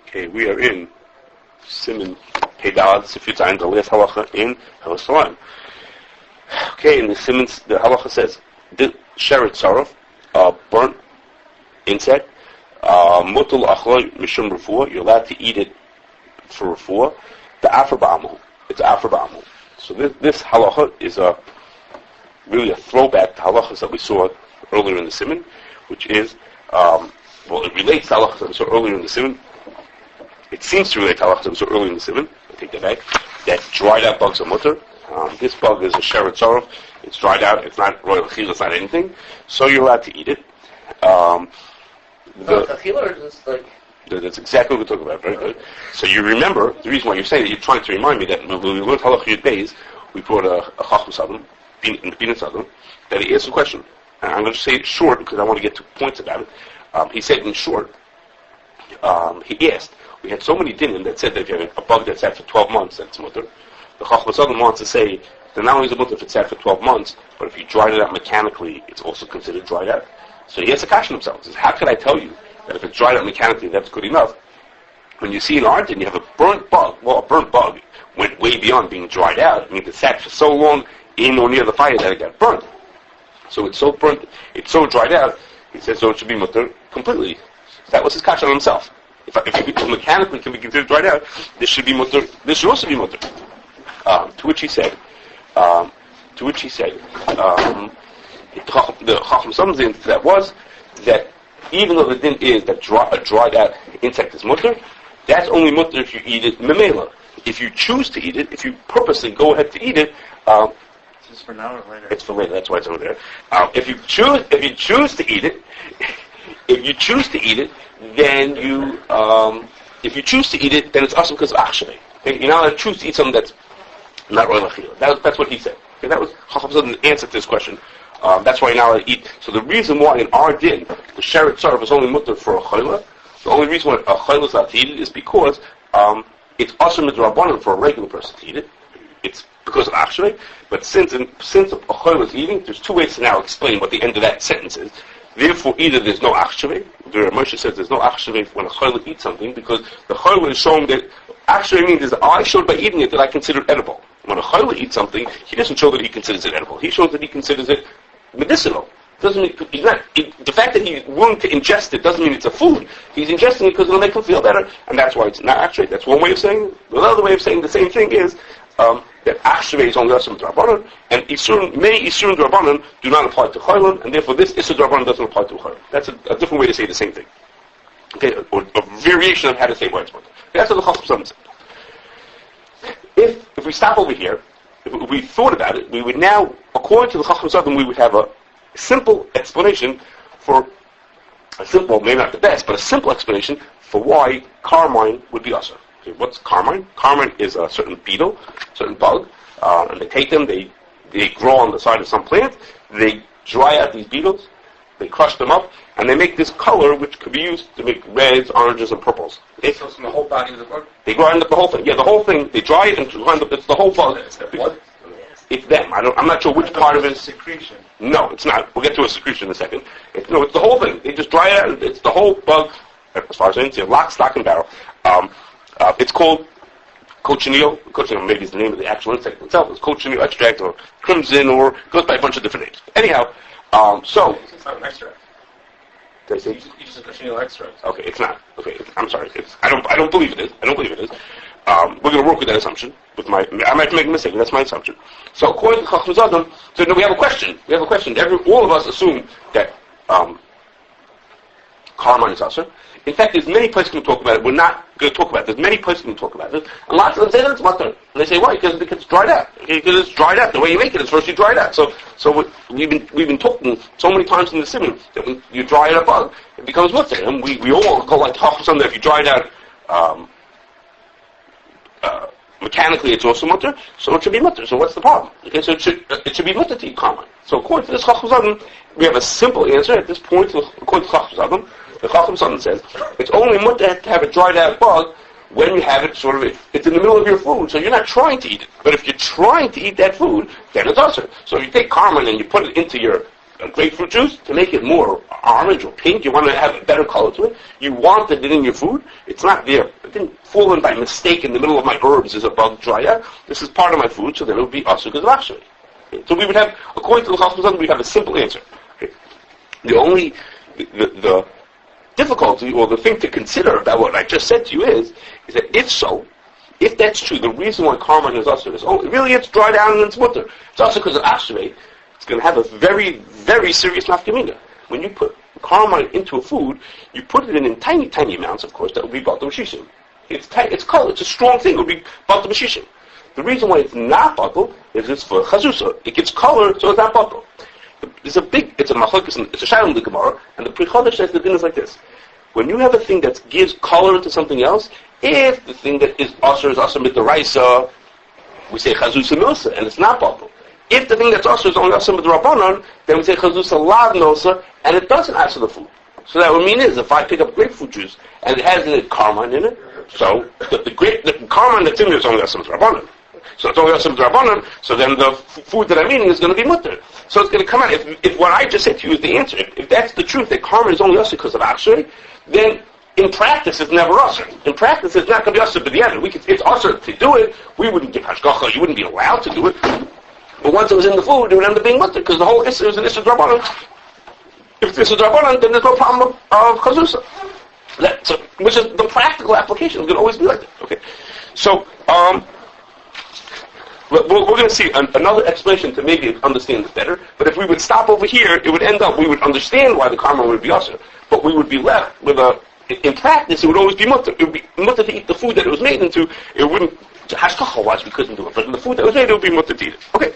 Okay, we are in Siman Pedad Sifut Zayin, the last halacha in Halachos. Okay, in the Siman, the halacha says the sheretz saraf, burnt insect, mutal achloi mishum refuah. You're allowed to eat it for refuah. The afar ba'amul. It's afar ba'amul. So this halacha is really a throwback to halachas that we saw earlier in the Siman, which is it relates to halachas that we saw earlier in the Siman. It seems to relate to halachas that we saw earlier in the Siman. I take that back. That dried out bugs are mutter. This bug is a sheretz saraf. It's dried out. It's not royal chila. It's not anything. So you're allowed to eat it. That's exactly what we're talking about. Very good. So you remember the reason why you're saying that. You're trying to remind me that when we learned halachas Yud Beis, we brought a Halachos Adam, Binas Adam, that he asked a question. And I'm going to say it short because I want to get to points about it. He said in short, he asked, we had so many dinim that said that if you have a bug that's sat for 12 months, that's mutter. The Halachos Adam wants to say that not only is it mutter if it's sat for 12 months, but if you dried it out mechanically, it's also considered dried out. So he has to question himself. He says, how could I tell you that if it's dried out mechanically, that's good enough? When you see an art and you have a burnt bug, well, a burnt bug went way beyond being dried out. I mean, it sat for so long in or near the fire that it got burnt. So it's so burnt, it's so dried out, he says, so it should be mutter completely. That was his kasha on himself. If it mechanically can be considered dried out, this should be mutter. This should also be mutter. To which he said, the Chacham Sam's answer to that was that even though the din is that a dried out insect is mutter, that's only mutter if you eat it memela. If you choose to eat it, if you purposely go ahead to eat it, is this for now or later? It's for later. That's why it's over there. If you choose to eat it, then it's awesome because of achshavei. You're not allowed to choose to eat something that's not royal achila. That's what he said. Okay, that was Chacham's answer to this question. That's why you're not allowed to eat. So the reason why in our din the sheretz saraf is only mutter for a chayla, the only reason why a chayla is not to eat it is because it's also midrabanan for a regular person to eat it. It's because of achshavei. But since a chayla is eating, there's two ways to now explain what the end of that sentence is. Therefore, either there's no achshavei. The Moshe says there's no achshavei when a chayla eats something because the chayla is showing that achshavei means that I showed by eating it that I consider it edible. When a chayla eats something, he doesn't show that he considers it edible. He shows that he considers it medicinal. The fact that he's willing to ingest it doesn't mean it's a food. He's ingesting it because it'll make him feel better, and that's why it's not achshavei. That's one way of saying it. The other way of saying the same thing is that achshavei is only asur d'Rabbanan, and many isurim d'Rabbanan do not apply to chayla, and therefore this isur d'Rabbanan doesn't apply to chayla. That's a different way to say the same thing. Okay, or a variation of how to say words. That's what the Chacham said. If we stop over here, if we thought about it, we would now, according to the Chacham, we would have a simple explanation for maybe not the best, but a simple explanation for why Carmine would be asur. Okay, what's Carmine? Carmine is a certain beetle, certain bug, and they take them, they grow on the side of some plant, they dry out these beetles, they crush them up, and they make this color which could be used to make reds, oranges, and purples. Okay? So it's from the whole body of the bug? They grind up the whole thing. Yeah, the whole thing. They dry it and grind up. It's the whole bug. Is that blood? It's them. I'm not sure which part of it is secretion. No, it's not. We'll get to a secretion in a second. It's the whole thing. They just dry it out. It's the whole bug, as far as I can see, lock, stock, and barrel. It's called cochineal. Cochineal maybe is the name of the actual insect itself. It's cochineal extract or crimson or goes by a bunch of different names. Anyhow, so. It's not an extract. Did I say? You just a cochineal extract. Okay, it's not. Okay, I'm sorry. I don't believe it is. We're going to work with that assumption. I might make a mistake, but that's my assumption. So according to Chacham Adam, so now we have a question. All of us assume that Carmine is asur. In fact, there's many places we can talk about it. We're not going to talk about it. There's many places we can talk about it. And lots of them say that it's mutter. And they say, why? Because it's dried out. Because it's dried out. The way you make it is first you dry it out. So we've been talking so many times in the Siman that when you dry out a bug, it becomes mutter. And we all go like half something that if you dry it out mechanically it's also mutter, so it should be mutter. So what's the problem? Okay, so it should be mutter to eat Carmine. So according to this Chacham Adam, we have a simple answer at this point. According to Chacham Adam, the Chacham Adam says it's only mutter to have a dried out bug when you have it it's in the middle of your food, so you're not trying to eat it. But if you're trying to eat that food, then it's asur. So if you take Carmine and you put it into your grapefruit juice to make it more orange or pink. You want to have a better color to it. You wanted it in your food. It's not there. It didn't fall in by mistake in the middle of my herbs as a bug dryer. This is part of my food, so then it would be asur because of actually. So we would have, according to the Halachos, we have a simple answer. Okay. The difficulty or the thing to consider about what I just said to you is that if that's true, the reason why Carmine is asur is, really it's dry down and it's mutter. It's asur because of actually. It's going to have a very, very serious nafkamina. When you put Carmine into a food, you put it in tiny, tiny amounts, of course, that would be batal b'shishim. It's color, it's a strong thing, it would be batal b'shishim. The reason why it's not batal is it's for chazusa. It gives color, so it's not batal. It's a machlokes, it's a shayla in the Gemara, and the Pri Chodesh says the din is like this. When you have a thing that gives color to something else, if the thing that is asur mit the raisa, we say chazusa milsa, and it's not batal. If the thing that's asur is only asur with the rabbanon, then we say chazusa lav nosa, and it doesn't asur the food. So that would mean is if I pick up grapefruit juice and it has in it Carmine in it, so the Carmine that's in there is only asur with the rabbanon. So it's only asur with the rabbanon. So then the food that I'm eating is going to be mutter. So it's going to come out. If what I just said to you is the answer, if that's the truth that Carmine is only asur because of actually, then in practice it's never asur. In practice it's not going to be asur, but the end it's asur to do it. We wouldn't give hashgacha. You wouldn't be allowed to do it. But once it was in the food, it would end up being mutter, because the whole issue is an issue drabanan. If it's a drabanan, then there's no problem of chazusa. Which is the practical application. It's going to always be like that. Okay. So, we're going to see another explanation to maybe understand it better. But if we would stop over here, it would end up, we would understand why the karma would be asur. But we would be left with in practice, it would always be mutter. It would be mutter to eat the food that it was made into. It wouldn't, hashkacha-wise, we couldn't do it. But in the food that was made, it would be mutter to eat it. Okay.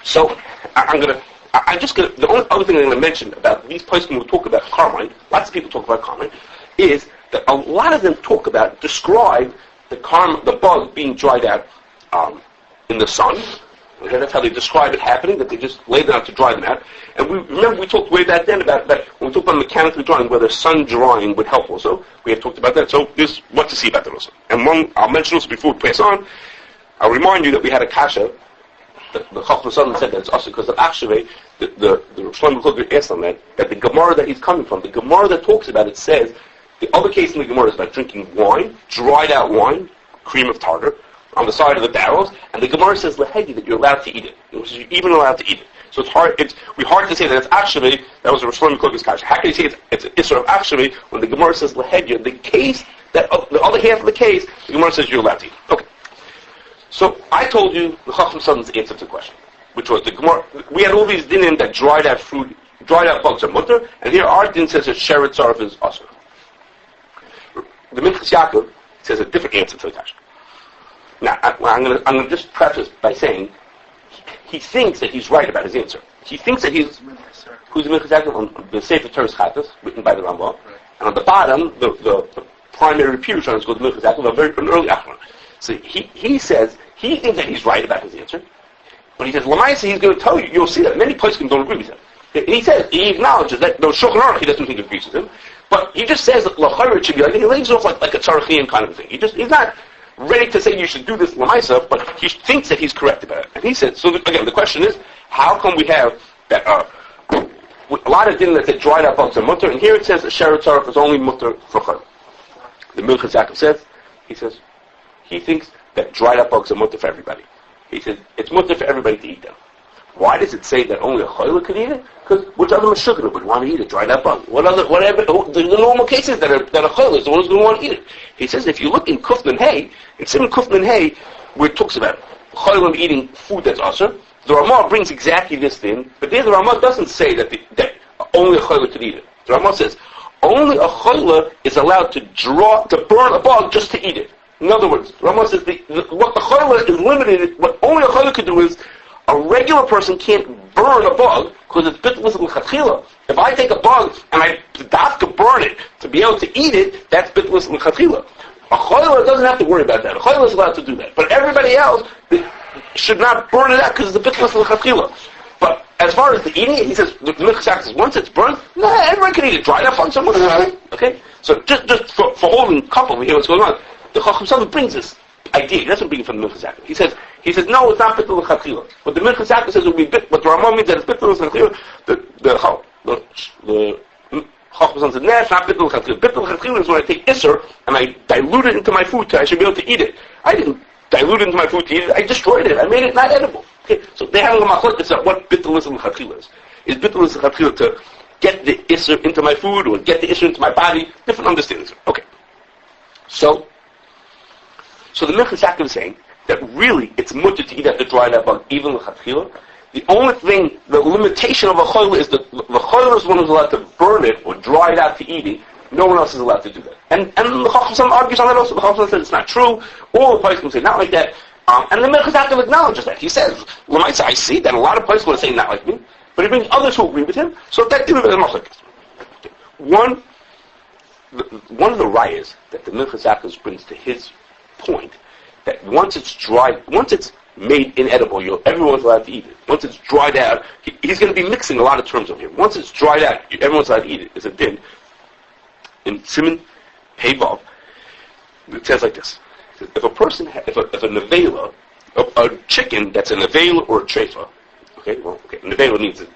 So, the only other thing I'm going to mention about these places when we talk about Carmine, lots of people talk about Carmine, is that a lot of them describe the bug being dried out in the sun. Okay, that's how they describe it happening, that they just lay them out to dry them out. And we talked way back then about that, when we talked about mechanically drying, whether sun drying would help also. We have talked about that, so there's what to see about that also. And I'll mention also before we pass on, I'll remind you that we had a kasha, the Halachos said that it's also because of actually, the Shlomo Kluger asked on that the Gemara that he's coming from, the Gemara that talks about it says, the other case in the Gemara is about drinking wine, dried out wine, cream of tartar, on the side of the barrels, and the Gemara says lahegi that you're allowed to eat it. You're even allowed to eat it. So it's hard to say that it's actually, that was a Shlomo Kluger's kasha. How can you say it's an issur of actually when the Gemara says lahegi? The case, that the other half of the case, the Gemara says you're allowed to eat. Okay. So I told you the Chacham's answer to the question, which was the Gemara. We had all these dinim that dried out bugs are mutter, and here our din says that sheretz sarf is asur. The Minchas Yaakov says a different answer to the question. Now I'm going to just preface by saying he thinks that he's right about his answer. He thinks that who's the Minchas Yaakov on the Sefer Teres Chatas, written by the Rambam, and on the bottom the primary pirush on is called the Minchas Yaakov, an early achron. So he says he thinks that he's right about his answer, but he says Lamaisa he's going to tell you. You'll see that many poskim don't agree with him. He says he acknowledges that the Shulchan Aruch he doesn't think agrees with him, but he just says that l'chayr it should be like he lays off like a tzarachian kind of a thing. He's not ready to say you should do this Lamaisa, but he thinks that he's correct about it. And he said so. Again, the question is how come we have that a lot of din that said dried out bugs are mutter, and here it says that sheretz sarf is only mutter for chayr. The Minchas Yaakov says he thinks that dried up bugs are mutter for everybody. He says it's mutter for everybody to eat them. Why does it say that only a chayla could eat it? Because which other mashugana would want to eat a dried up bug? Whatever the normal cases that a chayla is the one who's going to want to eat it. He says if you look in Kufnan Hay, it's in Kufnan Hay where it talks about chayla eating food that's asur. The Ramah brings exactly this thing, but there the Ramah doesn't say that only a chayla could eat it. The Ramah says only a chayla is allowed to burn a bug just to eat it. In other words, Ramah says what the chayla is limited. What only a chayla could do is a regular person can't burn a bug because it's bitlis l'chatchila. If I take a bug and I have to burn it to be able to eat it, that's bitlis l'chatchila. A chayla doesn't have to worry about that. A chayla is allowed to do that, but everybody else should not burn it out because it's a bitlis l'chatchila. But as far as the eating it, he says the Minchas Yaakov says once it's burned, everyone can eat it. Dried up on someone, okay? So just for holding couple, we hear what's going on. The Chacham brings this idea. He doesn't bring it from the Minchas Yaakov. He says, no, it's not bittul l'chatchila. But the Minchas Yaakov says it would be bit. But the Ramah means that it's bittul l'chatchila. The Halachos says, nah, it's not bittul l'chatchila. Bittul l'chatchila is when I take isser and I dilute it into my food so I should be able to eat it. I didn't dilute it into my food to eat it. I destroyed it. I made it not edible. Okay, so they have a machlokes about what bittul l'chatchila is. Is bittul l'chatchila to get the isser into my food or get the isser into my body? Different understandings. Okay. So the Minchas Yaakov is saying that really it's mutter to eat at the dried out bug, even l'chatchila. The only thing, the limitation of a choyle is that the choyle is one who's allowed to burn it or dry it out to eating. No one else is allowed to do that. And the Chacham argues on that also. The Chacham says it's not true. All the places can say not like that. And the Minchas Yaakov acknowledges that. He says, I see that a lot of places will say not like me, but he brings others who agree with him. So that is one of the rayas that the Minchas Yaakov brings to his point, that once it's dried, once it's made inedible, everyone's allowed to eat it. Once it's dried out, he's going to be mixing a lot of terms over here. Once it's dried out, everyone's allowed to eat it. It's a din. In Siman Hey Vav, it says like this: if a person, if a nevela, a chicken that's a nevela or a treifa, a nevela means a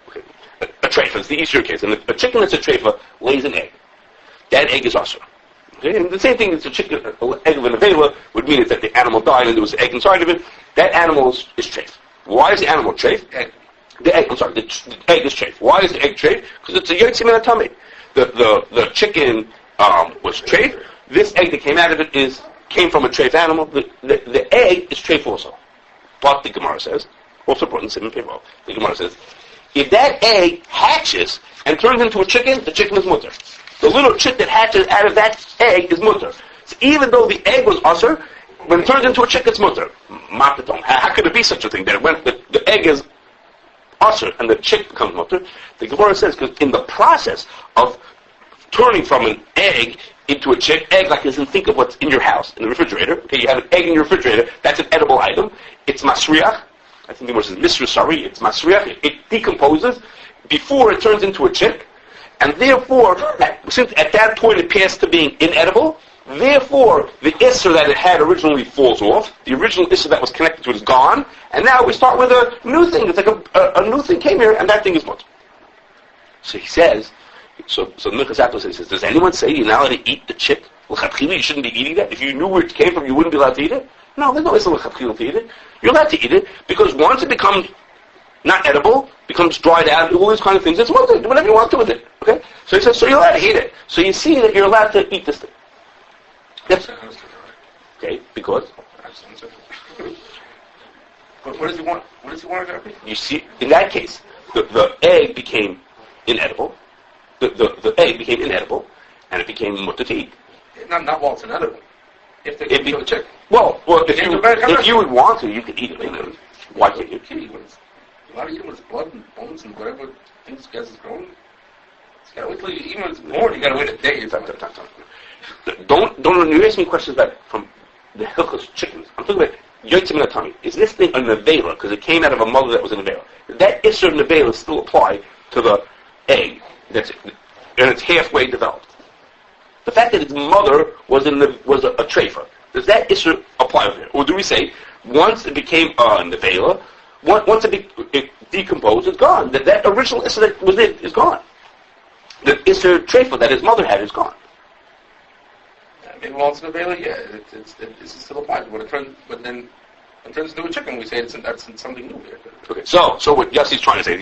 treifa. It's the easier case. And a chicken that's a treifa lays an egg. That egg is also. Okay, and the same thing as a chicken, an egg of a nevela would mean is that the animal died and there was an egg inside of it. That animal is treif. Why is the animal treif? The egg is treif. Why is the egg treif? Because it's a yotzi min hatamei. The chicken was treif. This egg that came out of it came from a treif animal. The egg is treif also. But the Gemara says, also brought in Siman Hey Vav, the Gemara says, if that egg hatches and turns into a chicken, the chicken is mutter. The little chick that hatches out of that egg is mutter. So even though the egg was usher, when it turns into a chick, it's mutter. Matatom. How could it be such a thing? That when the egg is usher and the chick becomes mutter, the Gemara says, because in the process of turning from an egg into a chick, egg like as in think of what's in your house, in the refrigerator. Okay, you have an egg in your refrigerator, that's an edible item. It's masriach. I think the Gemara says misrusari, it's masriach. It decomposes before it turns into a chick. And therefore, since at that point it passed to being inedible, therefore the isser that it had originally falls off. The original isser that was connected to it is gone, and now we start with a new thing. It's like a new thing came here, and that thing is mutter. So he says, so Minchas Yaakov says, does anyone say you're not allowed to eat the chick? L'chatchila, you shouldn't be eating that. If you knew where it came from, you wouldn't be allowed to eat it. No, there's no isser l'chatchila to eat it. You're allowed to eat it because once it becomes not edible, becomes dried out, all these kind of things. It's mutter. Do whatever you want to with it. Okay? So he says, so you're allowed to eat it. So you see that you're allowed to eat this thing. That's okay, because What does he want? What does he want exactly? You see, in that case, the egg became inedible. The egg became inedible, and it became mutter to eat. Not while it's inedible. If they kill the chicken. Well, if you would want to, you could eat it. Why can't you? You want to eat it with blood and bones and whatever things guys is growing. You gotta wait till you eat when it's born. You gotta wait a day. Don't you ask me questions about from the Halachos chickens. I'm talking about yotzi min hatamei. Is this thing a nevela because it came out of a mother that was a nevela? That isser nevela still apply to the egg and it's halfway developed. The fact that its mother was a treifa, does that isser apply over here? Or do we say once it became a nevela, once it decomposed, it's gone. That original isser that was it is gone. The isser treifa that his mother had is gone. Maybe while it's nevela, this is still applied. But then it turns into a chicken. We say that's something new here. Okay. So what Yossi's trying to say,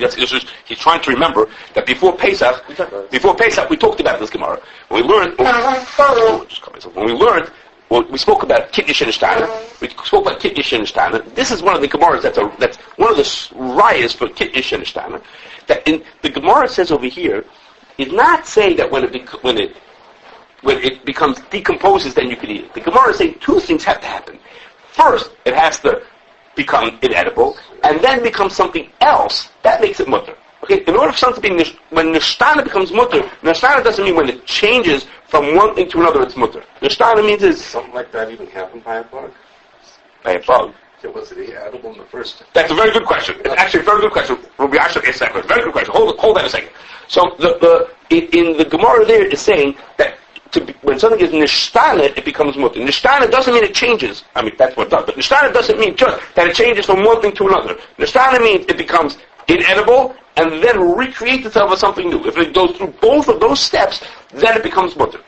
he's trying to remember that before Pesach, we talked about this Gemara. When we learned, we spoke about Kit Yish and Ishtana. We spoke about Kit Yish and Ishtana. This is one of the Gemaras that's one of the rayas for Kit Yish and Ishtana. That in the Gemara says over here, is not saying that when it becomes decomposes, then you can eat it. The Gemara is saying two things have to happen. First, it has to become inedible, and then become something else. That makes it mutter. Okay, in order for something to be when nishtana becomes mutter, nishtana doesn't mean when it changes from one thing to another, it's mutter. Nishtana means is something like that even happened by a bug. By a bug. Was it edible in the first? That's a very good question. It's actually a very good question. Rabbi Ashok asked that question. Very good question. Hold that a second. So in the Gemara there is saying that when something is nishtana, it becomes mutter. Nishtana doesn't mean it changes. I mean, that's what it does. But nishtana doesn't mean just that it changes from one thing to another. Nishtana means it becomes inedible and then recreates itself as something new. If it goes through both of those steps, then it becomes mutter.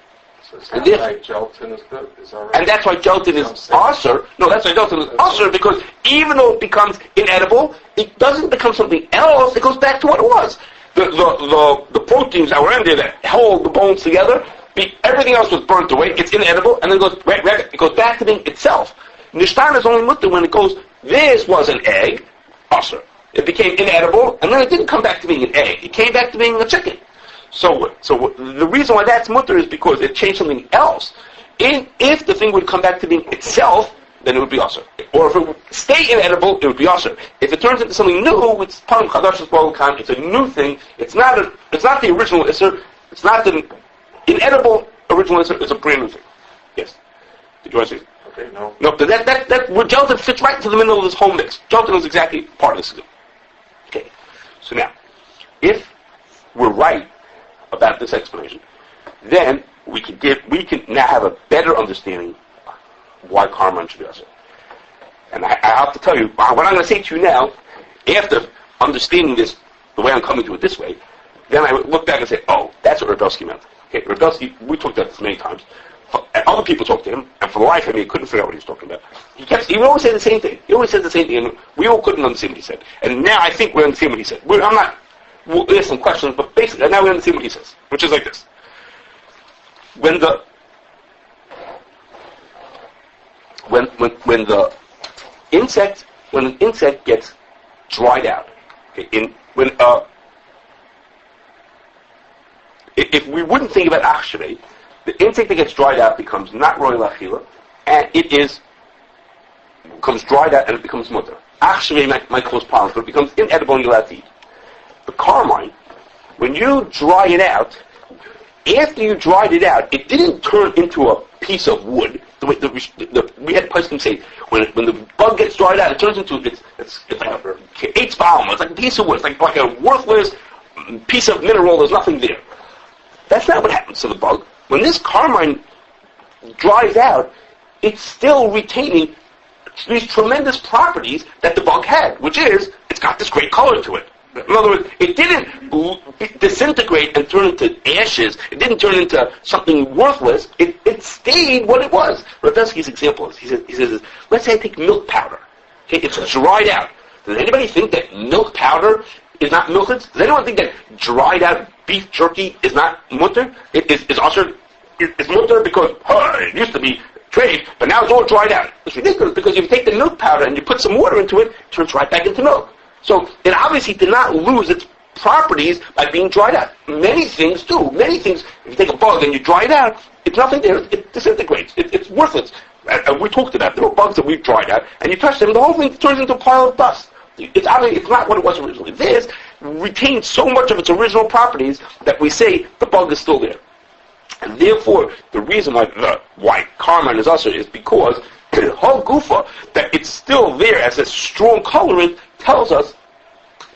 So it sounds like gelatin is good. And that's why gelatin is asr. No, that's why gelatin is asr, because even though it becomes inedible, it doesn't become something else. It goes back to what it was. The proteins that were in there that hold the bones together, everything else was burnt away. It's inedible, and then it goes back to being itself. Nishtana is only mutter when it goes, this was an egg, asr. It became inedible, and then it didn't come back to being an egg. It came back to being a chicken. So the reason why that's mutter is because it changed something else. If the thing would come back to being itself, then it would be asr. Or if it would stay inedible, it would be asr. If it turns into something new, it's palm chadash b'olkan. It's a new thing. It's not the original isser. It's not the inedible original isser. It's a brand new thing. Yes. Did you want to say? Okay, no. No, but that where gelatin fits right into the middle of this whole mix. Gelatin is exactly part of this. Okay. So now, if we're right about this explanation, then we can now have a better understanding why Carmine should be asr. And I have to tell you, what I'm going to say to you now, after understanding this, the way I'm coming to it this way, then I would look back and say, oh, that's what Rebelsky meant. Okay, Rebelsky, we talked about this many times. And other people talked to him, and for the life of me, couldn't figure out what he was talking about. He would always say the same thing. He always said the same thing, and we all couldn't understand what he said. And now I think we understand what he said. There's some questions, but basically, now we understand what he says, which is like this. When an insect gets dried out, okay, if we wouldn't think about achshavei, the insect that gets dried out becomes not roy lachila, and becomes dried out and it becomes mutter. Achshavei might cause problems, but it becomes inedible and you're allowed to eat. The Carmine, when you dry it out, after you dried it out, it didn't turn into a piece of wood. We had a person say, when the bug gets dried out, it turns into it's like a eight spalm. It's like a piece of wood. It's like a worthless piece of mineral. There's nothing there. That's not what happens to the bug. When this Carmine dries out, it's still retaining these tremendous properties that the bug had, which is it's got this great color to it. In other words, it didn't disintegrate and turn into ashes. It didn't turn into something worthless. It stayed what it was. Rebelsky's example is, he says, let's say I take milk powder. Okay, it's dried out. Does anybody think that milk powder is not milked? Does anyone think that dried out beef jerky is not mutter? It's also it's mutter because it used to be trade, but now it's all dried out. It's ridiculous because if you take the milk powder and you put some water into it, it turns right back into milk. So it obviously did not lose its properties by being dried out. Many things do. Many things, if you take a bug and you dry it out, it's nothing there. It disintegrates. It's worthless. We talked about there were bugs that we dried out, and you touch them, the whole thing turns into a pile of dust. It's obviously it's not what it was originally. This retains so much of its original properties that we say the bug is still there. And therefore, the reason why Carmine is usher is because the whole gufa, that it's still there as a strong colorant, tells us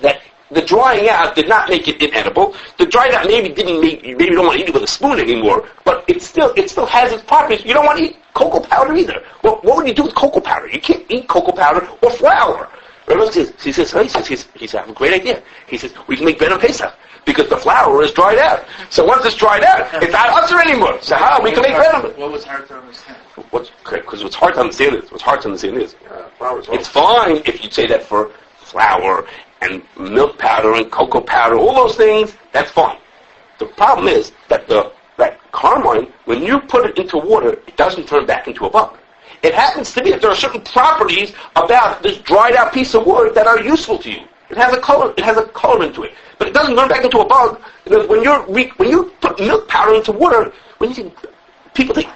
that the drying out did not make it inedible. The dried out maybe you don't want to eat it with a spoon anymore, but it still has its properties. You don't want to eat cocoa powder either. Well, what would you do with cocoa powder? You can't eat cocoa powder or flour. He says, I have a great idea. He says, we can make bread on Pesach because the flour is dried out. So once it's dried out, it's not usher anymore. So how we can make bread on it? What was hard to understand? Because what's hard to understand is, it's fine if you say that for flour and milk powder and cocoa powder, all those things, that's fine. The problem is that that Carmine, when you put it into water, it doesn't turn back into a bug. It happens to be that there are certain properties about this dried out piece of wood that are useful to you. It has a color into it, but it doesn't turn back into a bug. When you put milk powder into water, people take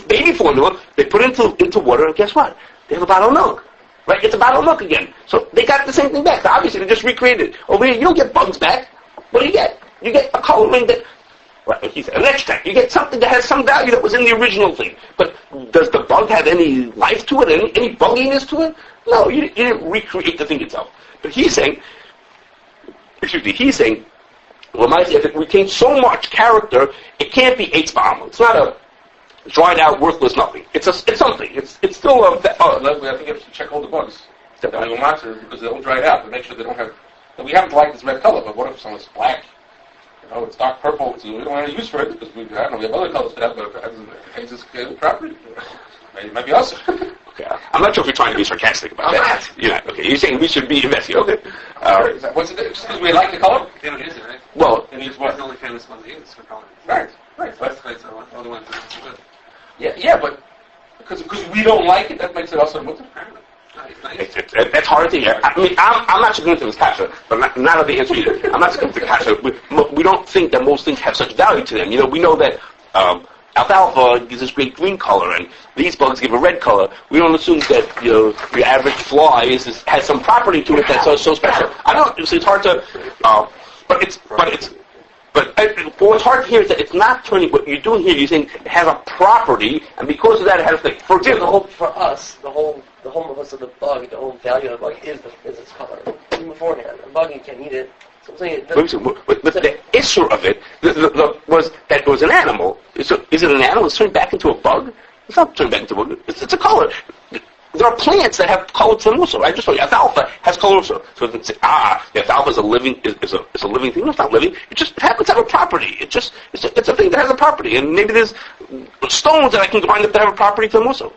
baby formula, they put it into water, and guess what? They have a bottle of milk. Right? It's a bottle of milk again. So they got the same thing back. So obviously, they just recreated it. Over here, you don't get bugs back. What do you get? You get a coloring that, he said, an extract. You get something that has some value that was in the original thing. But does the bug have any life to it? Any bugginess to it? No, you didn't recreate the thing itself. But he's saying, If it retains so much character, it can't be eitz ba'amal. It's not a dried out, worthless nothing. It's something. It's still a. I think you have to check all the bugs. Because they don't dry out to make sure they don't have. We happen to like this red color, but what if someone's black? It's dark purple. We don't have any use for it because we have other colors for that. But if it has this property, it might be us. Okay, I'm not sure if you're trying to be sarcastic about that. You're not. Okay, you're saying we should be investigating. Okay. What's it? Because we like the color. They don't use it, right? Well, it needs what? The only famous ones they use for color. Right. That's all the ones that are good. Yeah, but because we don't like it, that makes it also mutter. It's hard to hear. I mean, I'm not going to this kasha, but not of the answer either. I'm not going to the kasha. We don't think that most things have such value to them. We know that alfalfa gives this great green color, and these bugs give a red color. We don't assume that your average fly has some property to it that's so special. I don't. It's hard to. But what's hard to hear is that it's not turning. What you're doing here, you're saying it has a property, and because of that, it has a thing. For example, for us, the whole purpose of the bug, the whole value of the bug is its color. Even beforehand, a bug you can't eat it. So I'm saying but the issue of it was that it was an animal. Is it an animal? It's turned back into a bug. It's not turned back into a bug. It's a color. There are plants that have color to them also. I just told you, alfalfa has color also. So it's the alfalfa is a living thing. No, it's not living. It just happens to have a property. It's a thing that has a property. And maybe there's stones that I can find that have a property to them also.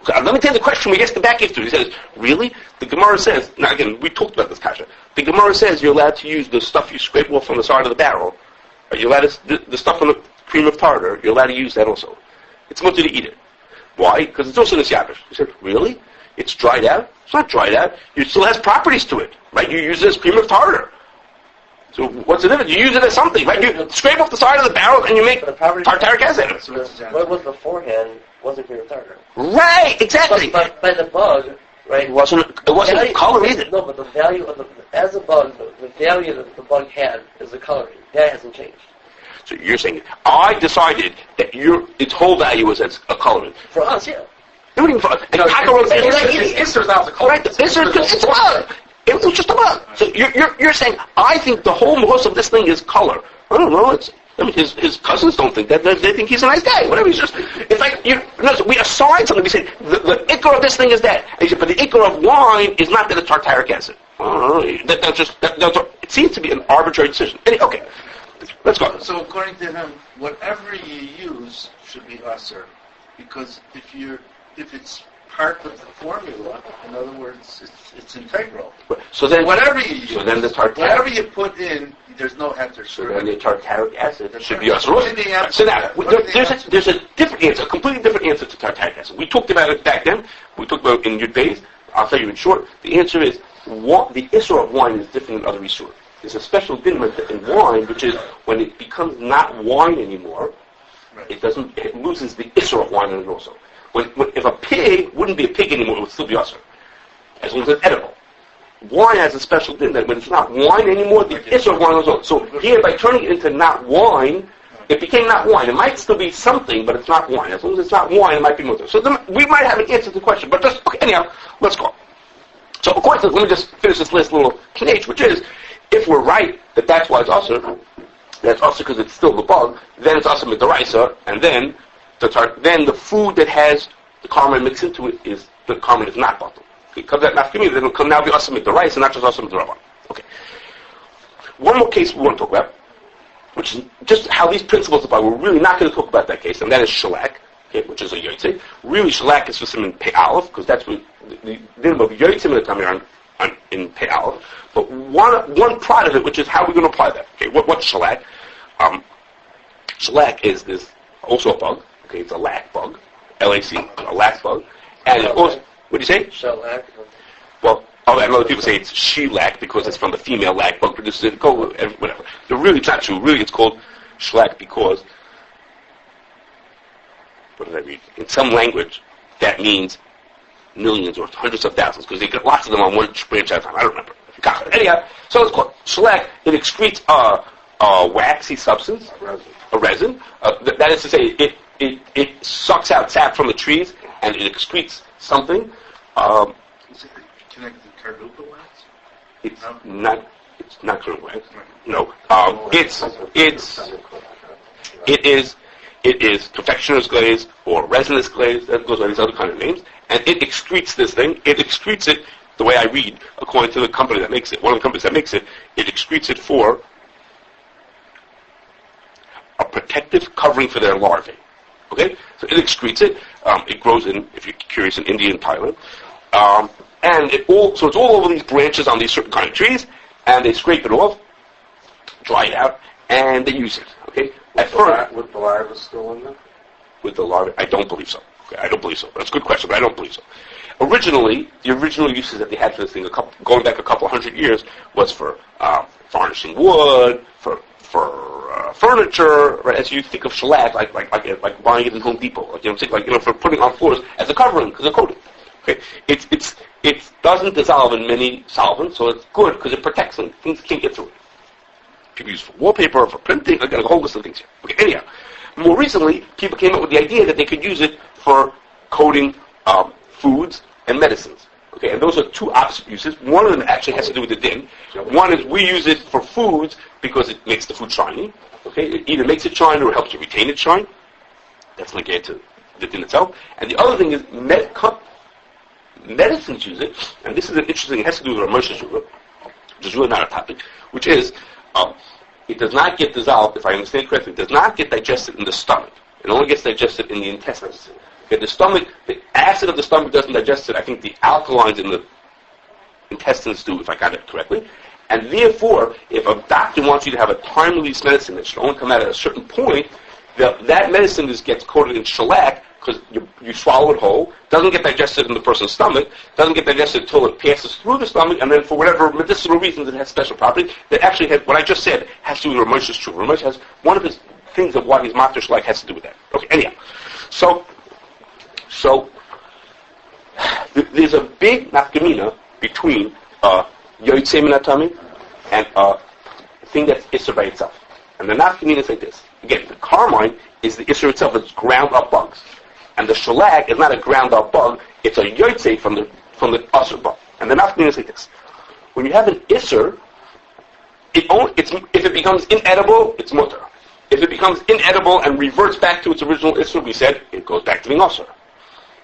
Let me tell you the question we asked the back after. He says, really? The Gemara says, now again, we talked about this, Kasha. The Gemara says you're allowed to use the stuff you scrape off from the side of the barrel. You're allowed to, the stuff from the cream of tartar, you're allowed to use that also. It's mutter to eat it. Why? Because it's also Minchas Yaakov. He said, really? It's dried out? It's not dried out. It still has properties to it, right? You use it as cream of tartar. So what's the difference? You use it as something, right? You scrape off the side of the barrel and you make tartaric acid. What was beforehand wasn't cream of tartar. Right, exactly. But by the bug, right? It wasn't color either. No, but the value of as a bug, the value that the bug had is the coloring. That hasn't changed. So you're saying, I decided that its whole value was as a colorant. For us, yeah. Not even for us. And it's a color. Right, it's a bug. It was just a bug. So you're saying, I think the whole most of this thing is color. I don't know, his cousins don't think that. They think he's a nice guy. Whatever, it's like, we assign something. We say, the ikar of this thing is that. And he said, but the ikar of wine is not that it's tartaric acid. It seems to be an arbitrary decision. Okay. Let's go. So according to him, whatever you use should be usher, because if it's part of the formula, in other words, it's integral. So then, whatever you use, so then the whatever you put in, there's no after. So then the tartaric acid should be usher. So now, there's a different answer, a completely different answer to tartaric acid. We talked about it back then. We talked about it in Yud Beis. I'll tell you in short. The answer is the issur of wine is different than other issur. There's a special din in wine, which is when it becomes not wine anymore, it loses the issur of wine in it also. If a pig wouldn't be a pig anymore, it would still be usher, as long as it's edible. Wine has a special din that when it's not wine anymore, the issur of wine goes on. So here, by turning it into not wine, it became not wine. It might still be something, but it's not wine. As long as it's not wine, it might be mutter. So we might have an answer to the question, but anyhow, let's go. So according to, let me just finish this last little knage, which is, if we're right that that's why it's usher, that's usher because it's still the bug, then it's usher midaraisa, and then the food that has the Carmine mixed into it is the Carmine is not bottled. Because that nafkimi, then it'll now be usher midaraisa, and not just usher midaravan. Okay. One more case we want to talk about, which is just how these principles apply. We're really not going to talk about that case, and that is Shellac, okay, which is a yotzei. Really, Shellac is for some in Pei Aleph, because that's what the name of yotzei in the Tamir in Pei Aleph. But one part of it, which is how we're going to apply that. Okay, what's shellac? Shellac is this also a bug. Okay, it's a lac bug, LAC, a lac bug, and it also. What do you say? Shellac. Well, and other people say it's shellac because it's from the female lac bug produces it. Whatever. Really, it's not true. Really, it's called shellac because what did I read? In some language, that means millions or hundreds of thousands because they get lots of them on one branch at a time. I don't remember. Anyhow, so it's called shellac. It excretes a waxy substance, a resin. That is to say, it sucks out sap from the trees and it excretes something. Is it connected to cardopa wax? It's not. It's not current wax. No. It is confectioner's glaze or resinous glaze. That goes by these other kind of names. And it excretes this thing. It excretes it the way I read, according to the company that makes it. One of the companies that makes it, it excretes it for a protective covering for their larvae. Okay? So it excretes it. It grows in, if you're curious, in India and Thailand. And so it's all over these branches on these certain kind of trees, and they scrape it off, dry it out, and they use it. Okay? With the larvae still in there? With the larvae? I don't believe so. Okay, I don't believe so. That's a good question, but I don't believe so. Originally, the original uses that they had for this thing, going back a couple hundred years, was for varnishing wood, for furniture, right? As you think of shellac, like buying it in Home Depot, for putting on floors as a covering because of coating. Okay, it doesn't dissolve in many solvents, so it's good because it protects them. Things can't get through it. People use it for wallpaper, for printing, like a whole list of things here. Okay, anyhow, more recently, people came up with the idea that they could use it for coating foods and medicines. Okay, and those are two opposite uses. One of them actually has to do with the din. One is we use it for foods because it makes the food shiny. Okay, it either makes it shine or helps you retain its shine. That's like to the din itself. And the other thing is medicines use it, and this is an interesting, it has to do with our Moshe Shuvah, which is really not a topic, which is, it does not get dissolved, if I understand correctly, it does not get digested in the stomach. It only gets digested in the intestines. Okay, the stomach, the acid of the stomach doesn't digest it. I think the alkalines in the intestines do, if I got it correctly. And therefore, if a doctor wants you to have a time-release medicine that should only come out at a certain point, that medicine gets coated in shellac, because you swallow it whole, doesn't get digested in the person's stomach, doesn't get digested until it passes through the stomach, and then for whatever medicinal reasons it has special property, that actually has, what I just said, has to do with Ramos's truth. Ramosh has, one of his things of why he's Master Shellac has to do with that. Okay, anyhow. So there's a big nafkamina between Yotzei Min HaTamid and a thing that's Isser by itself. And the nafkamina is like this. Again, the Carmine is the Isser itself, it's ground up bugs. And the shellac is not a ground up bug, it's a yotzei from the usr bug. And the nafkamina is like this. When you have an isser, if it becomes inedible, it's mutter. If it becomes inedible and reverts back to its original isser, we said, it goes back to being usr.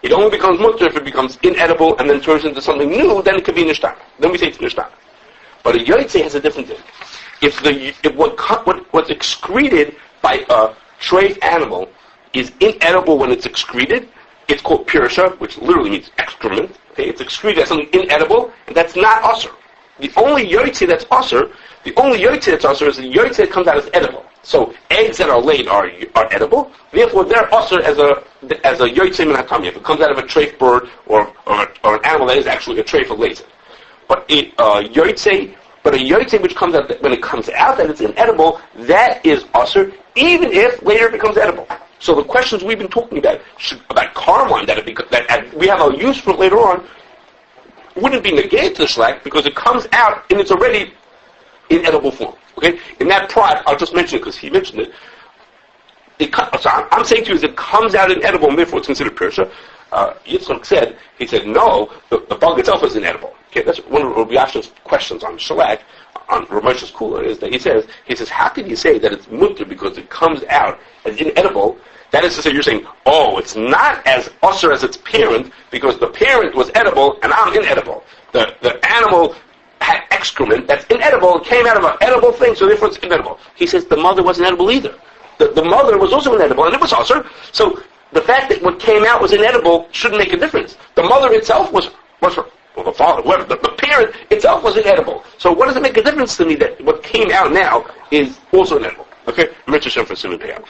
It only becomes mutter if it becomes inedible and then turns into something new, then it could be nishtana. Then we say it's nishtana. But a yotzei has a different thing. If what's excreted by a treif animal is inedible when it's excreted, it's called pirasha, which literally means excrement. Okay, it's excreted as something inedible, and that's not usr. The only yotzei that's usr is the yotzei that comes out as edible. So eggs that are laid are edible. Therefore, they're usr as a yotzei min hatamid. If it comes out of a treif bird or an animal that is actually a treif that lays it. But a yotzei which comes out when it comes out that it's inedible, that is usr, even if later it becomes edible. So the questions we've been talking about Carmine, that we have a use for it later on, wouldn't be negated to the shellac because it comes out in its already inedible form. Okay, in that product, I'll just mention it because he mentioned it. I'm saying to you is it comes out inedible and therefore it's considered pirasha. Yitzchak said, no, the bug itself is inedible. Okay, that's one of Rabbi Yasha's questions on shellac, on Ramos's cooler, is that he says, how can you say that it's mutter because it comes out as inedible? That is to say, you're saying, it's not as usher as its parent because the parent was edible and I'm inedible. The animal had excrement that's inedible, it came out of an edible thing, so therefore it's inedible. He says the mother wasn't edible either. The mother was also inedible and it was usher. So the fact that what came out was inedible shouldn't make a difference. The mother itself was the father, whatever, the parent itself was inedible. So what does it make a difference to me that what came out now is also inedible? Okay? Minchas Yaakov for Simon Payout.